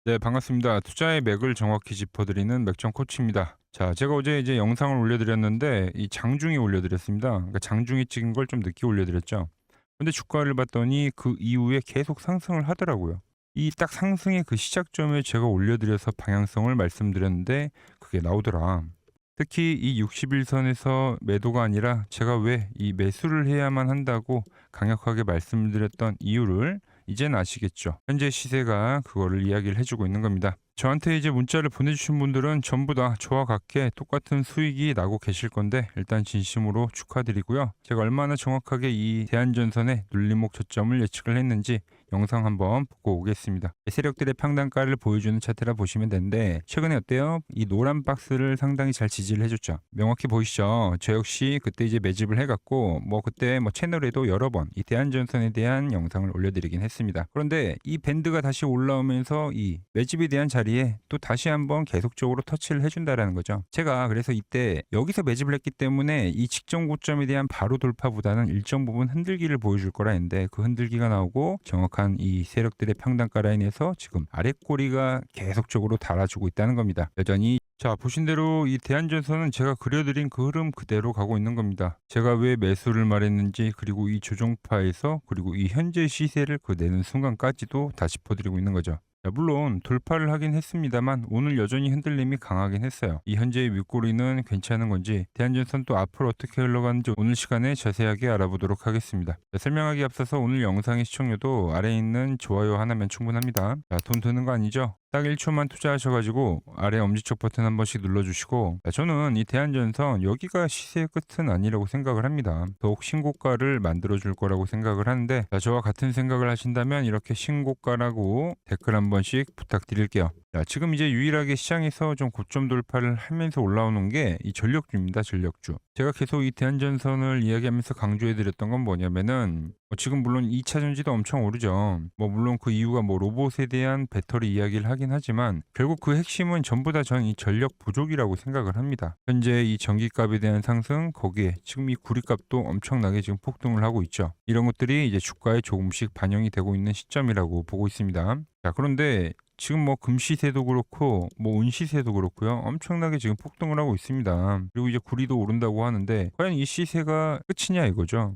네, 반갑습니다. 투자의 맥을 정확히 짚어드리는 맥정 코치입니다. 자, 제가 어제 이제 영상을 올려드렸는데 이 장중에 올려드렸습니다. 그러니까 장중에 찍은 걸 좀 늦게 올려드렸죠. 근데 주가를 봤더니 그 이후에 계속 상승을 하더라고요. 이 딱 상승의 그 시작점에 제가 올려드려서 방향성을 말씀드렸는데 그게 나오더라. 특히 이 60일선에서 매도가 아니라 제가 왜 이 매수를 해야만 한다고 강력하게 말씀드렸던 이유를 이젠 아시겠죠. 현재 시세가 그거를 이야기를 해주고 있는 겁니다. 저한테 이제 문자를 보내주신 분들은 전부 다 저와 같게 똑같은 수익이 나고 계실 건데 일단 진심으로 축하드리고요. 제가 얼마나 정확하게 이 대한전선의 눌림목 저점을 예측을 했는지 영상 한번 보고 오겠습니다. 세력들의 평단가를 보여주는 차트라 보시면 되는데 최근에 어때요? 이 노란 박스를 상당히 잘 지지를 해줬죠. 명확히 보이시죠? 저 역시 그때 이제 매집을 해갖고 뭐 그때 뭐 채널에도 여러 번 이 대한전선에 대한 영상을 올려드리긴 했습니다. 그런데 이 밴드가 다시 올라오면서 이 매집에 대한 자리에 또 다시 한번 계속적으로 터치를 해준다라는 거죠. 제가 그래서 이때 여기서 매집을 했기 때문에 이 직전 고점에 대한 바로 돌파보다는 일정 부분 흔들기를 보여줄 거라 했는데 그 흔들기가 나오고 정확한 이 세력들의 평단가 라인에서 지금 아랫꼬리가 계속적으로 달아주고 있다는 겁니다. 여전히 자, 보신 대로 이 대한전선은 제가 그려드린 그 흐름 그대로 가고 있는 겁니다. 제가 왜 매수를 말했는지 그리고 이 조정파에서 그리고 이 현재 시세를 그 내는 순간까지도 다 짚어드리고 있는 거죠. 자, 물론 돌파를 하긴 했습니다만 오늘 여전히 흔들림이 강하긴 했어요. 이 현재의 윗꼬리는 괜찮은 건지 대한전선 또 앞으로 어떻게 흘러가는지 오늘 시간에 자세하게 알아보도록 하겠습니다. 자, 설명하기 앞서서 오늘 영상의 시청료도 아래에 있는 좋아요 하나면 충분합니다. 자, 돈 드는 거 아니죠? 딱 1초만 투자하셔가지고 아래 엄지척 버튼 한 번씩 눌러주시고 자, 저는 이 대한전선 여기가 시세의 끝은 아니라고 생각을 합니다. 더욱 신고가를 만들어줄 거라고 생각을 하는데 자, 저와 같은 생각을 하신다면 이렇게 신고가라고 댓글 한 번씩 부탁드릴게요. 자, 지금 이제 유일하게 시장에서 좀 고점 돌파를 하면서 올라오는 게 이 전력주입니다. 전력주. 제가 계속 이 대한전선을 이야기하면서 강조해 드렸던 건 뭐냐면은 지금 물론 2차 전지도 엄청 오르죠. 뭐 물론 그 이유가 뭐 로봇에 대한 배터리 이야기를 하긴 하지만 결국 그 핵심은 전부 다 전 이 전력 부족이라고 생각을 합니다. 현재 이 전기값에 대한 상승 거기에 지금 이 구리값도 엄청나게 지금 폭등을 하고 있죠. 이런 것들이 이제 주가에 조금씩 반영이 되고 있는 시점이라고 보고 있습니다. 자, 그런데 지금 뭐 금시세도 그렇고 뭐 은시세도 그렇고요. 엄청나게 지금 폭등을 하고 있습니다. 그리고 이제 구리도 오른다고 하는데 과연 이 시세가 끝이냐 이거죠.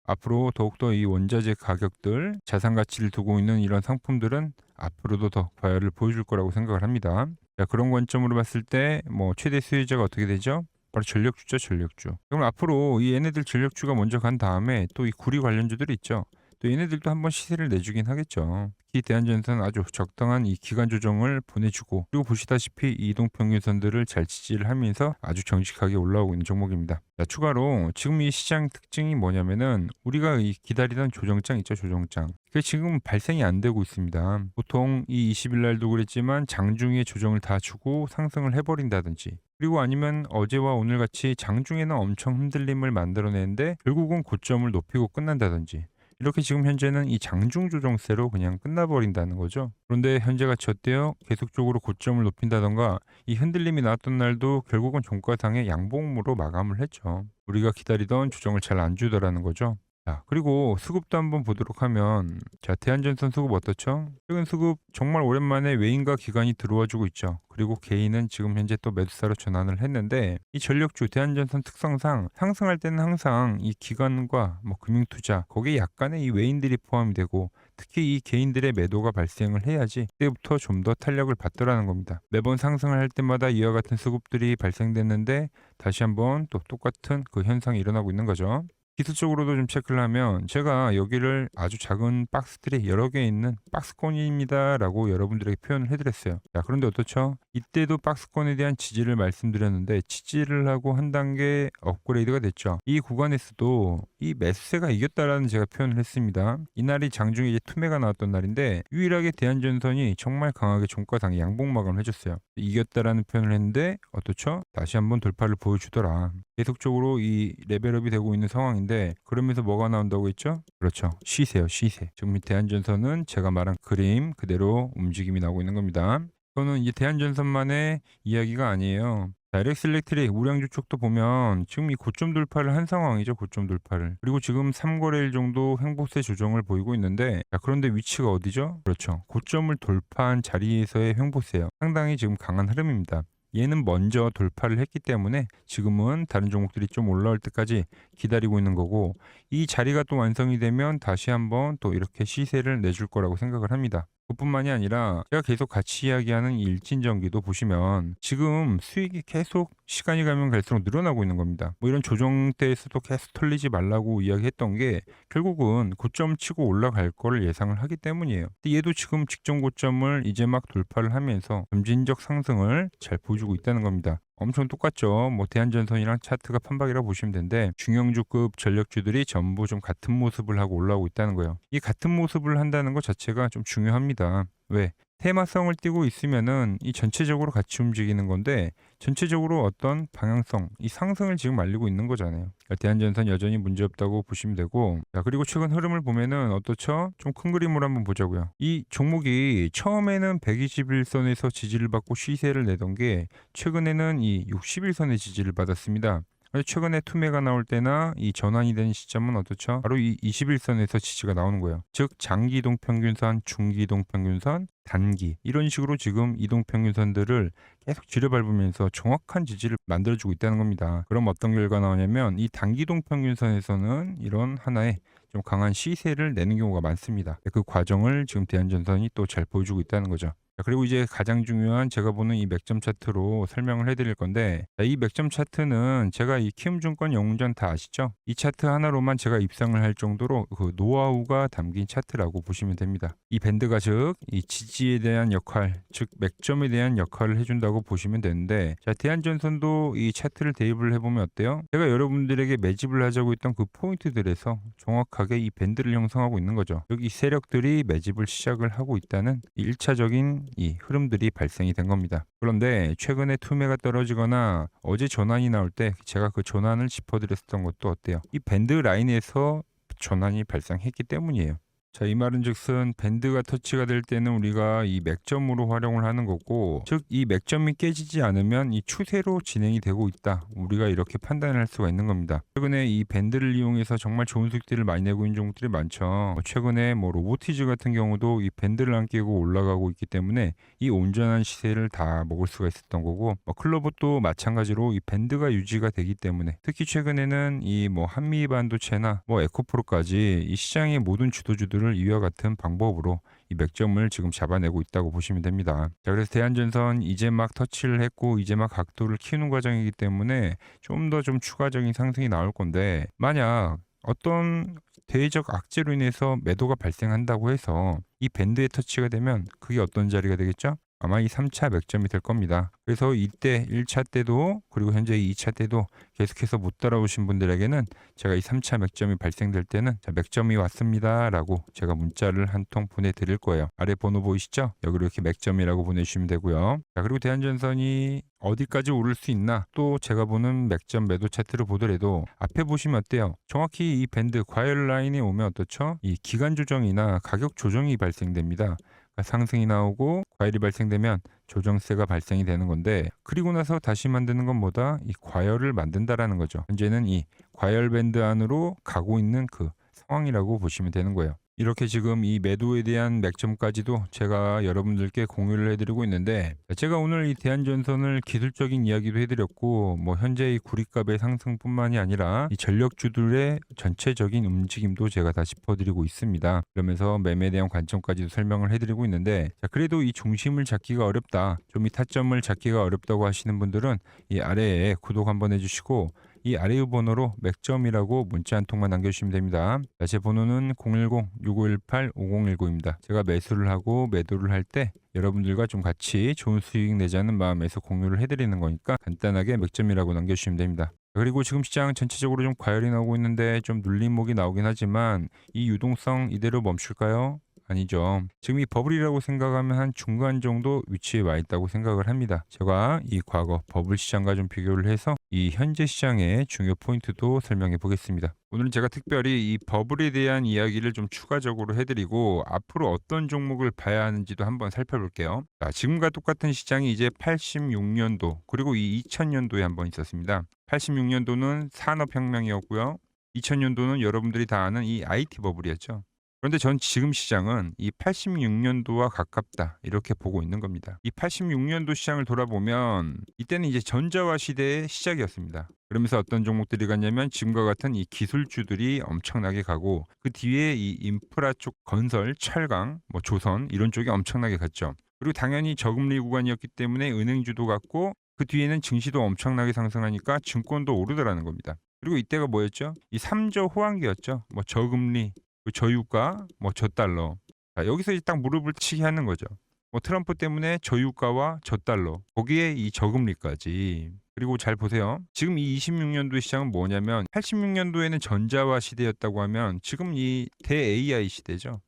앞으로 더욱더 이 원자재 가격들, 자산 가치를 두고 있는 이런 상품들은 앞으로도 더 과열을 보여줄 거라고 생각을 합니다. 자, 그런 관점으로 봤을 때 뭐 최대 수혜자가 어떻게 되죠? 바로 전력주죠, 전력주. 그럼 앞으로 이 얘네들 전력주가 먼저 간 다음에 또 이 구리 관련주들이 있죠. 또 얘네들도 한번 시세를 내주긴 하겠죠. 특히 대한전선은 아주 적당한 이 기간 조정을 보내주고 그리고 보시다시피 이 이동평균선들을 잘 지지를 하면서 아주 정직하게 올라오고 있는 종목입니다. 자, 추가로 지금 이 시장 특징이 뭐냐면은 우리가 이 기다리던 조정장 있죠, 조정장. 그게 지금 발생이 안 되고 있습니다. 보통 이 20일 날도 그랬지만 장중에 조정을 다 주고 상승을 해버린다든지 그리고 아니면 어제와 오늘 같이 장중에는 엄청 흔들림을 만들어내는데 결국은 고점을 높이고 끝난다든지 이렇게 지금 현재는 이 장중 조정세로 그냥 끝나버린다는 거죠. 그런데 현재같이 어때요? 계속적으로 고점을 높인다던가 이 흔들림이 나왔던 날도 결국은 종가상의 양봉으로 마감을 했죠. 우리가 기다리던 조정을 잘 안 주더라는 거죠. 자, 그리고 수급도 한번 보도록 하면 자, 대한전선 수급 어떻죠? 최근 수급 정말 오랜만에 외인과 기관이 들어와 주고 있죠. 그리고 개인은 지금 현재 또 매수사로 전환을 했는데 이 전력주 대한전선 특성상 상승할 때는 항상 이 기관과 뭐 금융투자 거기에 약간의 이 외인들이 포함이 되고 특히 이 개인들의 매도가 발생을 해야지 그때부터 좀 더 탄력을 받더라는 겁니다. 매번 상승을 할 때마다 이와 같은 수급들이 발생됐는데 다시 한번 또 똑같은 그 현상이 일어나고 있는 거죠. 기술적으로도 좀 체크를 하면 제가 여기를 아주 작은 박스들이 여러 개 있는 박스권입니다라고 여러분들에게 표현을 해드렸어요. 자, 그런데 어떻죠? 이때도 박스권에 대한 지지를 말씀드렸는데 지지를 하고 한 단계 업그레이드가 됐죠. 이 구간에서도 이 매수세가 이겼다라는 제가 표현을 했습니다. 이날이 장중에 이제 투매가 나왔던 날인데 유일하게 대한전선이 정말 강하게 종가상에 양봉 마감을 해줬어요. 이겼다라는 표현을 했는데 어떻죠? 다시 한번 돌파를 보여주더라. 계속적으로 이 레벨업이 되고 있는 상황인데 그러면서 뭐가 나온다고 했죠? 그렇죠. 시세요, 시세. 지금 이 대한전선은 제가 말한 그림 그대로 움직임이 나오고 있는 겁니다. 이거는 이제 대한전선만의 이야기가 아니에요. 자, LX 일렉트릭 우량주 쪽도 보면 지금 이 고점 돌파를 한 상황이죠. 고점 돌파를. 그리고 지금 3거래일 정도 횡보세 조정을 보이고 있는데, 자, 그런데 위치가 어디죠? 그렇죠. 고점을 돌파한 자리에서의 횡보세예요. 상당히 지금 강한 흐름입니다. 얘는 먼저 돌파를 했기 때문에 지금은 다른 종목들이 좀 올라올 때까지 기다리고 있는 거고, 이 자리가 또 완성이 되면 다시 한번 또 이렇게 시세를 내줄 거라고 생각을 합니다. 그뿐만이 아니라 제가 계속 같이 이야기하는 이 일진전기도 보시면 지금 수익이 계속 시간이 가면 갈수록 늘어나고 있는 겁니다. 뭐 이런 조정 때에서도 계속 털리지 말라고 이야기했던 게 결국은 고점 치고 올라갈 거를 예상을 하기 때문이에요. 근데 얘도 지금 직전 고점을 이제 막 돌파를 하면서 점진적 상승을 잘 보여주고 있다는 겁니다. 엄청 똑같죠. 뭐 대한전선이랑 차트가 판박이라고 보시면 되는데, 중형주급 전력주들이 전부 좀 같은 모습을 하고 올라오고 있다는 거예요. 이 같은 모습을 한다는 것 자체가 좀 중요합니다. 왜? 테마성을 띠고 있으면은 이 전체적으로 같이 움직이는 건데, 전체적으로 어떤 방향성, 이 상승을 지금 알리고 있는 거잖아요. 그러니까 대한전선 여전히 문제없다고 보시면 되고, 자, 그리고 최근 흐름을 보면은 어떻죠? 좀 큰 그림으로 한번 보자고요. 이 종목이 처음에는 121선에서 지지를 받고 시세를 내던 게 최근에는 이 61선의 지지를 받았습니다. 최근에 투매가 나올 때나 이 전환이 되는 시점은 어떻죠? 바로 이 21선에서 지지가 나오는 거예요. 즉 장기 이동평균선, 중기 이동평균선, 단기 이런 식으로 지금 이동평균선들을 계속 지려밟으면서 정확한 지지를 만들어주고 있다는 겁니다. 그럼 어떤 결과 나오냐면 이 단기 이동평균선에서는 이런 하나의 좀 강한 시세를 내는 경우가 많습니다. 그 과정을 지금 대한전선이 또 잘 보여주고 있다는 거죠. 자, 그리고 이제 가장 중요한 제가 보는 이 맥점 차트로 설명을 해드릴 건데, 자, 이 맥점 차트는 제가 이 키움증권 영웅전 다 아시죠? 이 차트 하나로만 제가 입상을 할 정도로 그 노하우가 담긴 차트라고 보시면 됩니다. 이 밴드가 즉 이 지지에 대한 역할, 즉 맥점에 대한 역할을 해준다고 보시면 되는데, 자, 대한전선도 이 차트를 대입을 해보면 어때요? 제가 여러분들에게 매집을 하자고 했던 그 포인트들에서 정확하게 이 밴드를 형성하고 있는 거죠. 여기 세력들이 매집을 시작을 하고 있다는 1차적인 이 흐름들이 발생이 된 겁니다. 그런데 최근에 투매가 떨어지거나 어제 전환이 나올 때 제가 그 전환을 짚어드렸었던 것도 어때요? 이 밴드 라인에서 전환이 발생했기 때문이에요. 자, 이 말은즉슨 밴드가 터치가 될 때는 우리가 이 맥점으로 활용을 하는 거고, 즉 이 맥점이 깨지지 않으면 이 추세로 진행이 되고 있다. 우리가 이렇게 판단을 할 수가 있는 겁니다. 최근에 이 밴드를 이용해서 정말 좋은 수익들을 많이 내고 있는 종목들이 많죠. 최근에 뭐 로보티즈 같은 경우도 이 밴드를 안 깨고 올라가고 있기 때문에 이 온전한 시세를 다 먹을 수가 있었던 거고, 클로버도 마찬가지로 이 밴드가 유지가 되기 때문에, 특히 최근에는 이 뭐 한미 반도체나 뭐 에코프로까지 이 시장의 모든 주도주들 이와 같은 방법으로 이 맥점을 지금 잡아내고 있다고 보시면 됩니다. 자, 그래서 대한전선 이제 막 터치를 했고 이제 막 각도를 키우는 과정이기 때문에 좀 더 좀 추가적인 상승이 나올 건데, 만약 어떤 대외적 악재로 인해서 매도가 발생한다고 해서 이 밴드에 터치가 되면 그게 어떤 자리가 되겠죠? 아마 이 3차 맥점이 될 겁니다. 그래서 이때 1차 때도 그리고 현재 2차 때도 계속해서 못 따라오신 분들에게는 제가 이 3차 맥점이 발생될 때는 자, 맥점이 왔습니다 라고 제가 문자를 한 통 보내드릴 거예요. 아래 번호 보이시죠? 여기로 이렇게 맥점이라고 보내주시면 되고요. 자, 그리고 대한전선이 어디까지 오를 수 있나, 또 제가 보는 맥점 매도 차트를 보더라도 앞에 보시면 어때요? 정확히 이 밴드 과열 라인에 오면 어떻죠? 이 기간 조정이나 가격 조정이 발생됩니다. 상승이 나오고 과열이 발생되면 조정세가 발생이 되는 건데, 그리고 나서 다시 만드는 건 뭐다? 이 과열을 만든다라는 거죠. 현재는 이 과열 밴드 안으로 가고 있는 그 상황이라고 보시면 되는 거예요. 이렇게 지금 이 매도에 대한 맥점까지도 제가 여러분들께 공유를 해드리고 있는데, 제가 오늘 이 대한전선을 기술적인 이야기도 해드렸고, 뭐 현재 이 구리값의 상승뿐만이 아니라 이 전력주들의 전체적인 움직임도 제가 다 짚어드리고 있습니다. 그러면서 매매에 대한 관점까지도 설명을 해드리고 있는데, 자, 그래도 이 중심을 잡기가 어렵다, 좀 이 타점을 잡기가 어렵다고 하시는 분들은 이 아래에 구독 한번 해주시고, 이 아래 번호로 맥점이라고 문자 한 통만 남겨주시면 됩니다. 제 번호는 010-6518-5019입니다. 제가 매수를 하고 매도를 할 때 여러분들과 좀 같이 좋은 수익 내자는 마음에서 공유를 해드리는 거니까 간단하게 맥점이라고 남겨주시면 됩니다. 그리고 지금 시장 전체적으로 좀 과열이 나오고 있는데 좀 눌림목이 나오긴 하지만 이 유동성 이대로 멈출까요? 아니죠. 지금 이 버블이라고 생각하면 한 중간 정도 위치에 와 있다고 생각을 합니다. 제가 이 과거 버블 시장과 좀 비교를 해서 이 현재 시장의 중요 포인트도 설명해 보겠습니다. 오늘은 제가 특별히 이 버블에 대한 이야기를 좀 추가적으로 해드리고 앞으로 어떤 종목을 봐야 하는지도 한번 살펴볼게요. 자, 지금과 똑같은 시장이 이제 86년도 그리고 이 2000년도에 한번 있었습니다. 86년도는 산업혁명이었고요. 2000년도는 여러분들이 다 아는 이 IT 버블이었죠. 그런데 전 지금 시장은 이 86년도와 가깝다 이렇게 보고 있는 겁니다. 이 86년도 시장을 돌아보면 이때는 이제 전자화 시대의 시작이었습니다. 그러면서 어떤 종목들이 갔냐면 지금과 같은 이 기술주들이 엄청나게 가고 그 뒤에 이 인프라 쪽 건설, 철강, 뭐 조선 이런 쪽이 엄청나게 갔죠. 그리고 당연히 저금리 구간이었기 때문에 은행주도 갔고 그 뒤에는 증시도 엄청나게 상승하니까 증권도 오르더라는 겁니다. 그리고 이때가 뭐였죠? 이 3조 호황기였죠. 뭐 저금리, 그 저유가, 뭐 저달러. 자, 여기서 이제 딱 무릎을 치게 하는 거죠. 뭐 트럼프 때문에 저유가와 저달러, 거기에 이 저금리까지. 그리고 잘 보세요. 지금 이 26년도 시장은 뭐냐면 86년도에는 전자화 시대였다고 하면 지금 이 대 AI 시대죠.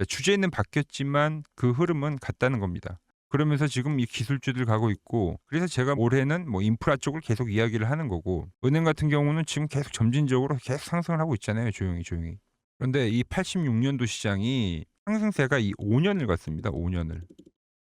주제는 바뀌었지만 그 흐름은 같다는 겁니다. 그러면서 지금 이 기술주들 가고 있고 그래서 제가 올해는 뭐 인프라 쪽을 계속 이야기를 하는 거고 은행 같은 경우는 지금 계속 점진적으로 계속 상승을 하고 있잖아요. 조용히 조용히. 그런데 이 86년도 시장이 상승세가 이 5년을 갔습니다. 5년을.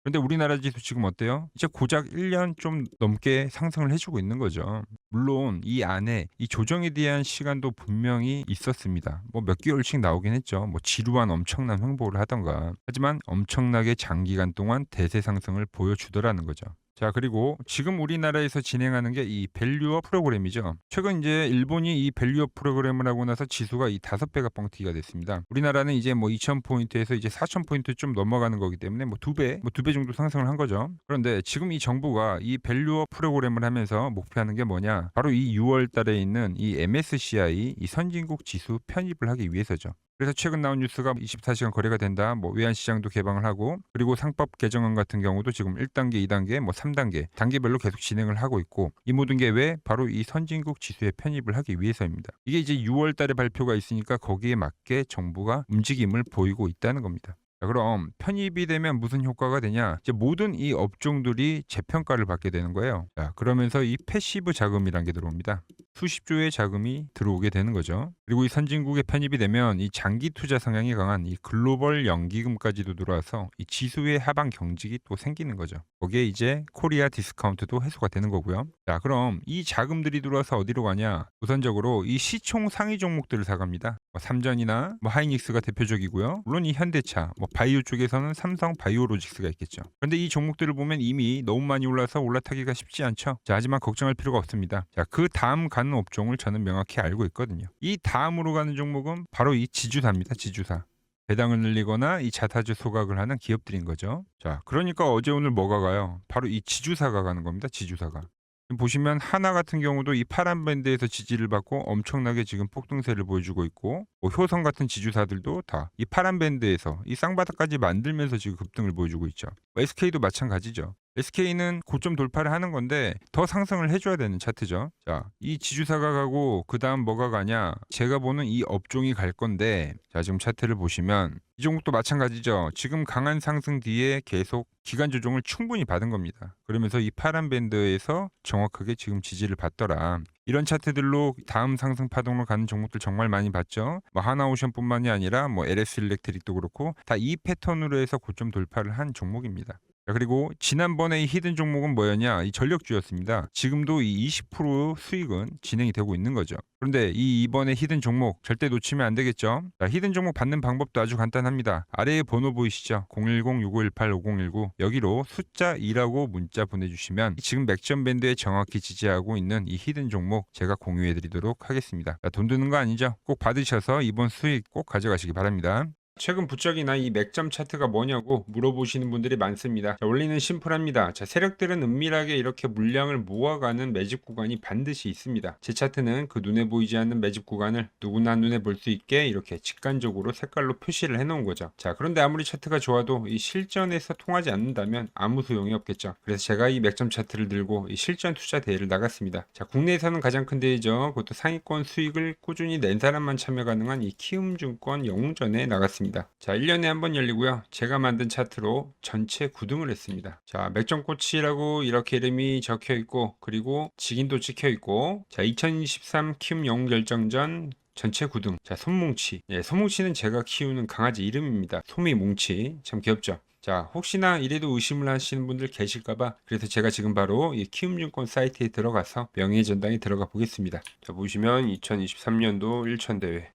근데 우리나라 지수 지금 어때요? 이제 고작 1년 좀 넘게 상승을 해주고 있는 거죠. 물론 이 안에 이 조정에 대한 시간도 분명히 있었습니다. 뭐 몇 개월씩 나오긴 했죠. 뭐 지루한 엄청난 횡보를 하던가. 하지만 엄청나게 장기간 동안 대세 상승을 보여주더라는 거죠. 자, 그리고 지금 우리나라에서 진행하는 게 이 밸류업 프로그램이죠. 최근 이제 일본이 이 밸류업 프로그램을 하고 나서 지수가 이 5배가 뻥튀기가 됐습니다. 우리나라는 이제 뭐 2000포인트에서 이제 4000포인트 좀 넘어가는 거기 때문에 뭐 2배, 뭐 2배 정도 상승을 한 거죠. 그런데 지금 이 정부가 이 밸류업 프로그램을 하면서 목표하는 게 뭐냐? 바로 이 6월 달에 있는 이 MSCI 이 선진국 지수 편입을 하기 위해서죠. 그래서 최근 나온 뉴스가 24시간 거래가 된다. 뭐 외환시장도 개방을 하고 그리고 상법 개정안 같은 경우도 지금 1단계, 2단계, 뭐 3단계 단계별로 계속 진행을 하고 있고 이 모든 게 왜 바로 이 선진국 지수에 편입을 하기 위해서입니다. 이게 이제 6월 달에 발표가 있으니까 거기에 맞게 정부가 움직임을 보이고 있다는 겁니다. 자, 그럼 편입이 되면 무슨 효과가 되냐? 이제 모든 이 업종들이 재평가를 받게 되는 거예요. 자, 그러면서 이 패시브 자금이란 게 들어옵니다. 수십조의 자금이 들어오게 되는 거죠. 그리고 이 선진국에 편입이 되면 이 장기 투자 성향이 강한 이 글로벌 연기금까지도 들어와서 이 지수의 하방 경직이 또 생기는 거죠. 거기에 이제 코리아 디스카운트도 해소가 되는 거고요. 자, 그럼 이 자금들이 들어와서 어디로 가냐? 우선적으로 이 시총 상위 종목들을 사갑니다. 뭐 삼전이나 뭐 하이닉스가 대표적이고요. 물론 이 현대차, 뭐 바이오 쪽에서는 삼성 바이오로직스가 있겠죠. 그런데 이 종목들을 보면 이미 너무 많이 올라서 올라타기가 쉽지 않죠. 자, 하지만 걱정할 필요가 없습니다. 자, 그 다음 가는 업종을 저는 명확히 알고 있거든요. 이 다음으로 가는 종목은 바로 이 지주사입니다. 지주사. 배당을 늘리거나 이 자사주 소각을 하는 기업들인 거죠. 자, 그러니까 어제 오늘 뭐가 가요? 바로 이 지주사가 가는 겁니다. 지주사가. 지금 보시면 하나 같은 경우도 이 파란 밴드에서 지지를 받고 엄청나게 지금 폭등세를 보여주고 있고 뭐 효성 같은 지주사들도 다 이 파란 밴드에서 이 쌍바닥까지 만들면서 지금 급등을 보여주고 있죠. SK도 마찬가지죠. SK는 고점 돌파를 하는 건데 더 상승을 해줘야 되는 차트죠. 자, 이 지주사가 가고 그 다음 뭐가 가냐? 제가 보는 이 업종이 갈 건데 자, 지금 차트를 보시면 이 종목도 마찬가지죠. 지금 강한 상승 뒤에 계속 기간 조정을 충분히 받은 겁니다. 그러면서 이 파란 밴드에서 정확하게 지금 지지를 받더라. 이런 차트들로 다음 상승 파동으로 가는 종목들 정말 많이 봤죠. 뭐 하나오션뿐만이 아니라 뭐 LS 일렉트릭도 그렇고 다 이 패턴으로 해서 고점 돌파를 한 종목입니다. 자, 그리고 지난번에 이 히든 종목은 뭐였냐? 이 전력주였습니다. 지금도 이 20% 수익은 진행이 되고 있는 거죠. 그런데 이 이번에 히든 종목 절대 놓치면 안 되겠죠? 자, 히든 종목 받는 방법도 아주 간단합니다. 아래에 번호 보이시죠? 010-6518-5019 여기로 숫자 2라고 문자 보내주시면 지금 맥점 밴드에 정확히 지지하고 있는 이 히든 종목 제가 공유해드리도록 하겠습니다. 자, 돈 드는 거 아니죠? 꼭 받으셔서 이번 수익 꼭 가져가시기 바랍니다. 최근 부쩍이나 이 맥점 차트가 뭐냐고 물어보시는 분들이 많습니다. 자, 원리는 심플합니다. 자, 세력들은 은밀하게 이렇게 물량을 모아가는 매집 구간이 반드시 있습니다. 제 차트는 그 눈에 보이지 않는 매집 구간을 누구나 눈에 볼 수 있게 이렇게 직관적으로 색깔로 표시를 해놓은 거죠. 자, 그런데 아무리 차트가 좋아도 이 실전에서 통하지 않는다면 아무 소용이 없겠죠. 그래서 제가 이 맥점 차트를 들고 이 실전 투자 대회를 나갔습니다. 자, 국내에서는 가장 큰 대회죠. 그것도 상위권 수익을 꾸준히 낸 사람만 참여 가능한 이 키움증권 영웅전에 나갔습니다. 있습니다. 자, 1년에 한 번 열리고요. 제가 만든 차트로 전체 9등을 했습니다. 자, 맥점코치라고 이렇게 이름이 적혀 있고, 그리고 직인도 찍혀 있고, 자, 2023 키움 영웅 결정전 전체 9등. 자, 솜뭉치. 예, 솜뭉치는 제가 키우는 강아지 이름입니다. 솜이 뭉치. 참 귀엽죠? 자, 혹시나 이래도 의심을 하시는 분들 계실까봐 그래서 제가 지금 바로 이 키움증권 사이트에 들어가서 명예의 전당에 들어가 보겠습니다. 자, 보시면 2023년도 1천 대회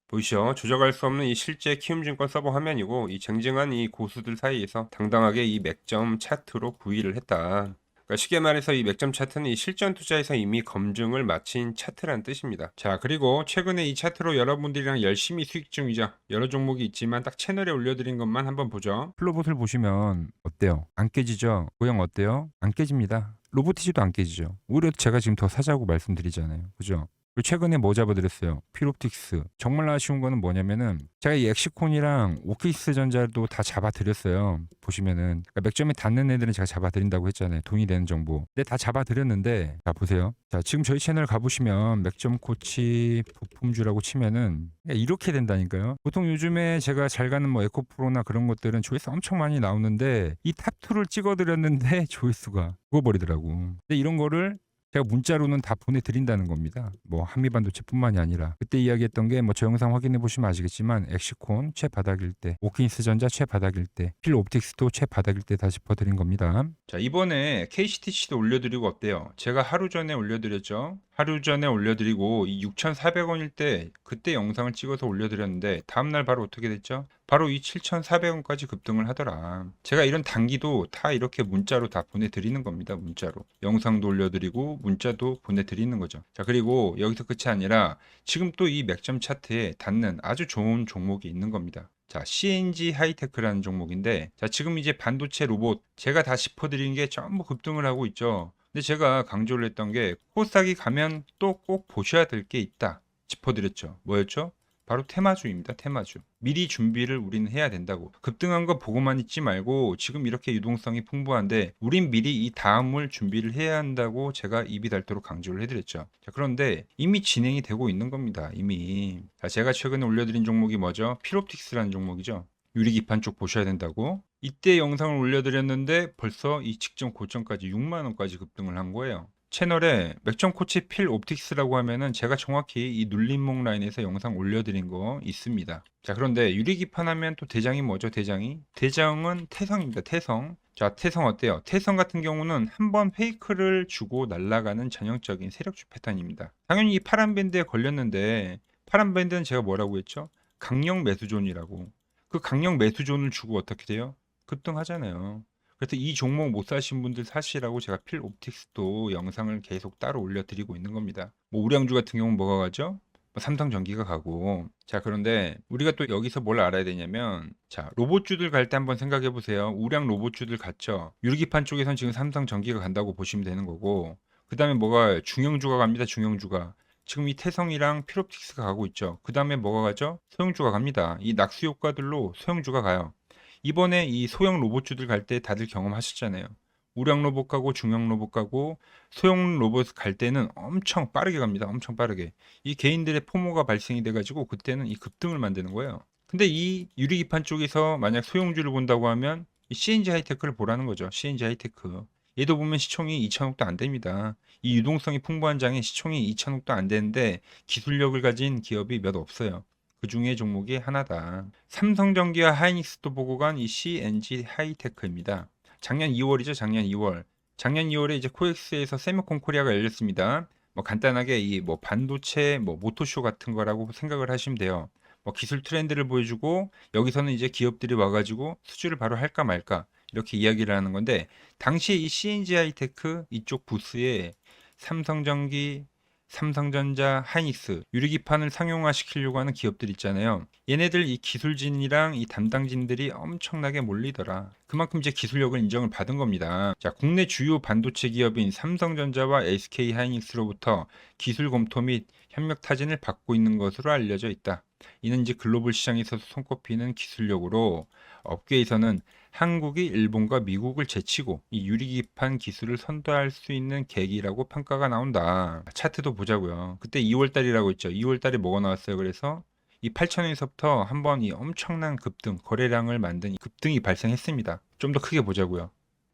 보이시죠? 조작할 수 없는 이 실제 키움증권 서버 화면이고, 이 쟁쟁한 이 고수들 사이에서 당당하게 이 맥점 차트로 9위를 했다. 그러니까 쉽게 말해서 이 맥점 차트는 이 실전 투자에서 이미 검증을 마친 차트라는 뜻입니다. 자, 그리고 최근에 이 차트로 여러분들이랑 열심히 수익 중이죠. 여러 종목이 있지만 딱 채널에 올려드린 것만 한번 보죠. 플로봇을 보시면 어때요? 안 깨지죠? 모양 어때요? 안 깨집니다. 로보티지도 안 깨지죠. 오히려 제가 지금 더 사자고 말씀드리잖아요. 그죠? 그리고 최근에 뭐 잡아드렸어요? 필옵틱스. 정말 아쉬운 거는 뭐냐면은 제가 이 엑시콘이랑 오키스 전자도 다 잡아드렸어요. 보시면은 그러니까 맥점에 닿는 애들은 제가 잡아드린다고 했잖아요. 돈이 되는 정보. 근데 다 잡아드렸는데 자 보세요. 자 지금 저희 채널 가보시면 맥점 코치 부품주라고 치면은 이렇게 된다니까요. 보통 요즘에 제가 잘 가는 뭐 에코프로나 그런 것들은 조회수 엄청 많이 나오는데 이 탑2를 찍어드렸는데 조회수가 죽어버리더라고. 근데 이런 거를 제가 문자로는 다 보내드린다는 겁니다. 뭐 한미반도체뿐만이 아니라 그때 이야기했던 게 뭐 저 영상 확인해 보시면 아시겠지만 엑시콘 최바닥일 때, 오킨스 전자 최바닥일 때, 필옵틱스도 최바닥일 때 다 짚어드린 겁니다. 자 이번에 KCTC도 올려드리고 어때요? 제가 하루 전에 올려드렸죠. 하루 전에 올려드리고 이 6,400원일 때 그때 영상을 찍어서 올려드렸는데 다음날 바로 어떻게 됐죠? 바로 이 7,400원까지 급등을 하더라. 제가 이런 단기도 다 이렇게 문자로 다 보내드리는 겁니다. 문자로. 영상도 올려드리고 문자도 보내드리는 거죠. 자 그리고 여기서 끝이 아니라 지금 또 이 맥점 차트에 닿는 아주 좋은 종목이 있는 겁니다. 자, CNG 하이테크라는 종목인데, 자, 지금 이제 반도체 로봇, 제가 다 짚어드린 게 전부 급등을 하고 있죠. 근데 제가 강조를 했던 게, 코스닥이 가면 또 꼭 보셔야 될 게 있다. 짚어드렸죠. 뭐였죠? 바로 테마주입니다. 테마주. 미리 준비를 우리는 해야 된다고. 급등한 거 보고만 있지 말고 지금 이렇게 유동성이 풍부한데 우린 미리 이 다음을 준비를 해야 한다고 제가 입이 닳도록 강조를 해드렸죠. 자, 그런데 이미 진행이 되고 있는 겁니다. 이미. 자, 제가 최근에 올려드린 종목이 뭐죠? 필옵틱스라는 종목이죠. 유리기판 쪽 보셔야 된다고. 이때 영상을 올려드렸는데 벌써 이 직전 고점까지 6만 원까지 급등을 한 거예요. 채널에 맥점 코치 필 옵틱스라고 하면은 제가 정확히 이 눌림목 라인에서 영상 올려드린 거 있습니다. 자, 그런데 유리기판 하면 또 대장이 뭐죠? 대장이? 대장은 태성입니다. 태성. 자, 태성 어때요? 태성 같은 경우는 한번 페이크를 주고 날아가는 전형적인 세력주 패턴입니다. 당연히 이 파란 밴드에 걸렸는데 파란 밴드는 제가 뭐라고 했죠? 강력 매수존이라고. 그 강력 매수존을 주고 어떻게 돼요? 급등하잖아요. 그래서 이 종목 못 사신 분들 사시라고 제가 필 옵틱스도 영상을 계속 따로 올려드리고 있는 겁니다. 뭐 우량주 같은 경우는 뭐가 가죠? 뭐 삼성전기가 가고. 자, 그런데 우리가 또 여기서 뭘 알아야 되냐면, 자, 로봇주들 갈 때 한번 생각해 보세요. 우량 로봇주들 갔죠. 유리기판 쪽에선 지금 삼성전기가 간다고 보시면 되는 거고, 그 다음에 뭐가 중형주가 갑니다. 중형주가. 지금 이 태성이랑 필옵틱스가 가고 있죠. 그 다음에 뭐가 가죠? 소형주가 갑니다. 이 낙수 효과들로 소형주가 가요. 이번에 이 소형 로봇주들 갈 때 다들 경험하셨잖아요. 우량 로봇 가고 중형 로봇 가고 소형 로봇 갈 때는 엄청 빠르게 갑니다. 엄청 빠르게. 이 개인들의 포모가 발생이 돼가지고 그때는 이 급등을 만드는 거예요. 근데 이 유리기판 쪽에서 만약 소형주를 본다고 하면 이 CNG 하이테크를 보라는 거죠. CNG 하이테크. 얘도 보면 시총이 2천억도 안 됩니다. 이 유동성이 풍부한 장에 시총이 2천억도 안 되는데 기술력을 가진 기업이 몇 없어요. 그 중에 종목이 하나다. 삼성전기와 하이닉스도 보고 간 이 CNG 하이테크입니다. 작년 2월이죠. 작년 2월. 작년 2월에 이제 코엑스에서 세미콘 코리아가 열렸습니다. 뭐 간단하게 이 뭐 반도체 뭐 모토쇼 같은 거라고 생각을 하시면 돼요. 뭐 기술 트렌드를 보여주고 여기서는 이제 기업들이 와가지고 수주를 바로 할까 말까 이렇게 이야기를 하는 건데 당시에 이 CNG 하이테크 이쪽 부스에 삼성전기, 삼성전자, 하이닉스 유리기판을 상용화시키려고 하는 기업들 있잖아요. 얘네들 이 기술진이랑 이 담당진들이 엄청나게 몰리더라. 그만큼 이제 기술력을 인정을 받은 겁니다. 자, 국내 주요 반도체 기업인 삼성전자와 SK 하이닉스로부터 기술 검토 및 협력 타진을 받고 있는 것으로 알려져 있다. 이는 이제 글로벌 시장에서 손꼽히는 기술력으로 업계에서는 한국이 일본과 미국을 제치고 이 유리기판 기술을 선도할 수 있는 계기라고 평가가 나온다. 차트도 보자고요. 그때 2월달이라고 했죠. 2월달에 뭐가 나왔어요? 그래서 이 8,000원에서부터 한번 이 엄청난 급등, 거래량을 만든 이 급등이 발생했습니다. 좀 더 크게 보자고요.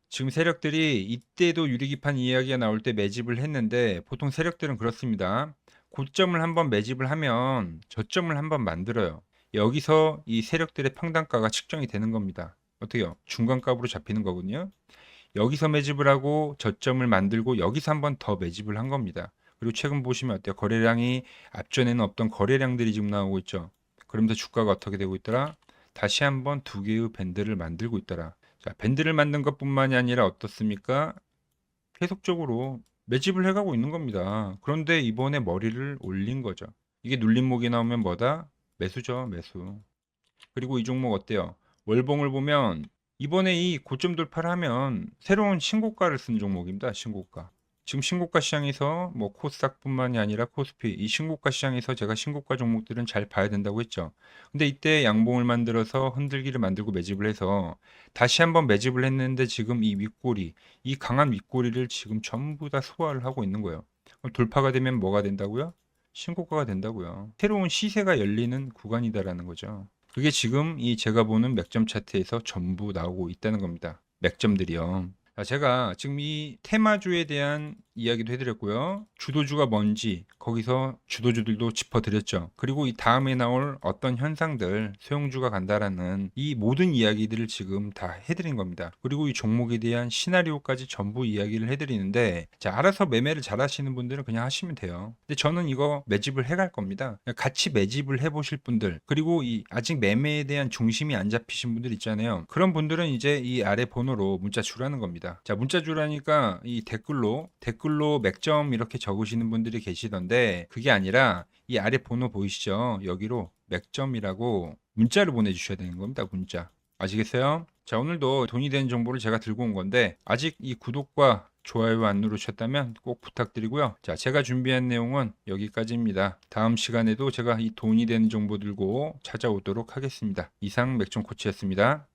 지금 세력들이 이때도 유리기판 이야기가 나올 때 매집을 했는데 보통 세력들은 그렇습니다. 고점을 한번 매집을 하면 저점을 한번 만들어요. 여기서 이 세력들의 평단가가 측정이 되는 겁니다. 어떻게요? 중간값으로 잡히는 거군요. 여기서 매집을 하고 저점을 만들고 여기서 한번 더 매집을 한 겁니다. 그리고 최근 보시면 어때요? 거래량이 앞전에는 없던 거래량들이 지금 나오고 있죠. 그러면서 주가가 어떻게 되고 있더라? 다시 한번 두 개의 밴드를 만들고 있더라. 자, 밴드를 만든 것뿐만이 아니라 어떻습니까? 계속적으로 매집을 해가고 있는 겁니다. 그런데 이번에 머리를 올린 거죠. 이게 눌림목이 나오면 뭐다? 매수죠, 매수. 그리고 이 종목 어때요? 월봉을 보면 이번에 이 고점 돌파를 하면 새로운 신고가를 쓴 종목입니다. 신고가. 지금 신고가 시장에서 뭐 코스닥뿐만이 아니라 코스피 이 신고가 시장에서 제가 신고가 종목들은 잘 봐야 된다고 했죠. 근데 이때 양봉을 만들어서 흔들기를 만들고 매집을 해서 다시 한번 매집을 했는데 지금 이 윗꼬리, 이 강한 윗꼬리를 지금 전부 다 소화를 하고 있는 거예요. 그럼 돌파가 되면 뭐가 된다고요? 신고가가 된다고요. 새로운 시세가 열리는 구간이다라는 거죠. 그게 지금 이 제가 보는 맥점 차트에서 전부 나오고 있다는 겁니다. 맥점들이요. 자, 제가 지금 이 테마주에 대한 이야기도 해드렸고요. 주도주가 뭔지 거기서 주도주들도 짚어드렸죠. 그리고 이 다음에 나올 어떤 현상들, 소형주가 간다라는 이 모든 이야기들을 지금 다 해드린 겁니다. 그리고 이 종목에 대한 시나리오까지 전부 이야기를 해드리는데, 자, 알아서 매매를 잘 하시는 분들은 그냥 하시면 돼요. 근데 저는 이거 매집을 해갈 겁니다. 같이 매집을 해보실 분들, 그리고 이 아직 매매에 대한 중심이 안 잡히신 분들 있잖아요. 그런 분들은 이제 이 아래 번호로 문자 주라는 겁니다. 자, 문자 주라니까 이 댓글로 맥점 이렇게 적으시는 분들이 계시던데 그게 아니라 이 아래 번호 보이시죠? 여기로 맥점이라고 문자를 보내주셔야 되는 겁니다. 문자. 아시겠어요? 자, 오늘도 돈이 되는 정보를 제가 들고 온 건데 아직 이 구독과 좋아요 안 누르셨다면 꼭 부탁드리고요. 자, 제가 준비한 내용은 여기까지입니다. 다음 시간에도 제가 이 돈이 되는 정보 들고 찾아오도록 하겠습니다. 이상 맥점 코치였습니다.